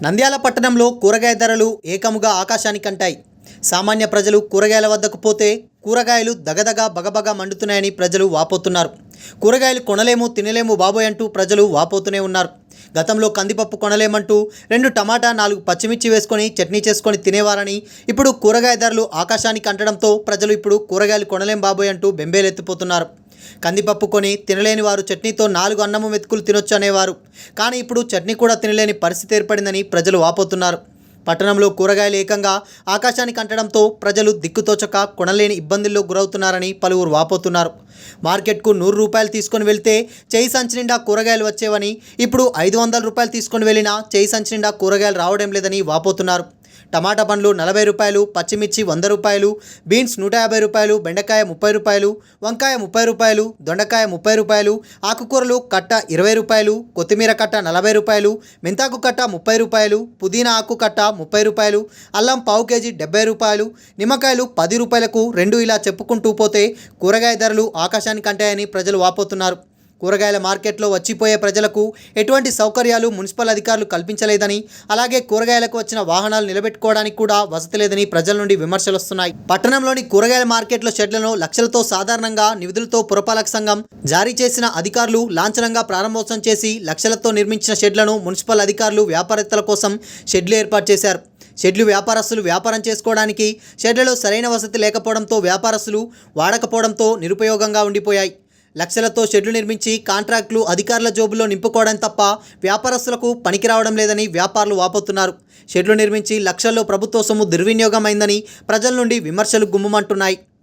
నంద్యాల పట్టణంలో కూరగాయ ధరలు ఏకముగా ఆకాశానికి అంటాయి. సామాన్య ప్రజలు కూరగాయల వద్దకు పోతే కూరగాయలు దగదగ బగబగ మండుతున్నాయని ప్రజలు వాపోతున్నారు. కూరగాయలు కొనలేము తినలేము బాబోయ్ అంటూ ప్రజలు వాపోతూనే ఉన్నారు. గతంలో కందిపప్పు కొనలేమంటూ 2 టమాటా 4 పచ్చిమిర్చి వేసుకొని చట్నీ చేసుకొని తినేవారని, ఇప్పుడు కూరగాయ ధరలు ఆకాశానికి అంటడంతో ప్రజలు ఇప్పుడు కూరగాయలు కొనలేం బాబోయ్ అంటూ బెంబేలెత్తిపోతున్నారు. కందిపప్పు కొని తినలేని వారు చట్నీతో 4 అన్నము మెతుకులు తినొచ్చు అనేవారు. కానీ ఇప్పుడు చట్నీ కూడా తినలేని పరిస్థితి ఏర్పడిందని ప్రజలు వాపోతున్నారు. పట్టణంలో కూరగాయలు ఏకంగా ఆకాశానికి అంటడంతో ప్రజలు దిక్కుతోచక కొనలేని ఇబ్బందుల్లో గురవుతున్నారని పలువురు వాపోతున్నారు. మార్కెట్కు 100 రూపాయలు తీసుకొని వెళ్తే చేయి సంచి నిండా కూరగాయలు వచ్చేవని, ఇప్పుడు 500 రూపాయలు తీసుకొని వెళ్ళినా చేయి సంచి నిండా కూరగాయలు రావడం లేదని వాపోతున్నారు. టమాటా పండ్లు 40 రూపాయలు, పచ్చిమిర్చి 100 రూపాయలు, బీన్స్ 150 రూపాయలు, బెండకాయ 30 రూపాయలు, వంకాయ 30 రూపాయలు, దొండకాయ 30 రూపాయలు, ఆకుకూరలు కట్ట 20 రూపాయలు, కొత్తిమీర కట్ట 40 రూపాయలు, మెంతాకు కట్ట 30 రూపాయలు, పుదీనా ఆకు కట్ట 30 రూపాయలు, అల్లం పావు కేజీ 70 రూపాయలు, నిమ్మకాయలు 10 రూపాయలకు 2 ఇలా చెప్పుకుంటూ పోతే కూరగాయ ధరలు ఆకాశానికి అంటాయని ప్రజలు వాపోతున్నారు. కూరగాయల మార్కెట్లో వచ్చిపోయే ప్రజలకు ఎటువంటి సౌకర్యాలు మున్సిపల్ అధికారులు కల్పించలేదని, అలాగే కూరగాయలకు వచ్చిన వాహనాలు నిలబెట్టుకోవడానికి కూడా వసతి లేదని ప్రజల నుండి విమర్శలు వస్తున్నాయి. పట్టణంలోని కూరగాయల మార్కెట్లో షెడ్లను లక్షలతో సాధారణంగా నిధులతో పురపాలక సంఘం జారీ చేసిన అధికారులు లాంఛనంగా ప్రారంభోత్సవం చేసి లక్షలతో నిర్మించిన షెడ్లను మున్సిపల్ అధికారులు వ్యాపారవేత్తల కోసం షెడ్లు ఏర్పాటు చేశారు. షెడ్లు వ్యాపారస్తులు వ్యాపారం చేసుకోవడానికి, షెడ్లలో సరైన వసతి లేకపోవడంతో వ్యాపారస్తులు వాడకపోవడంతో నిరుపయోగంగా ఉండిపోయాయి. లక్షలతో షెడ్లు నిర్మించి కాంట్రాక్టులు అధికారుల జోబుల్లో నింపుకోవడం తప్ప వ్యాపారస్తులకు పనికి రావడం లేదని వ్యాపారులు వాపోతున్నారు. షెడ్లు నిర్మించి లక్షల్లో ప్రభుత్వ సొమ్ము దుర్వినియోగం అయిందని ప్రజల నుండి విమర్శలు గుమ్మమంటున్నాయి.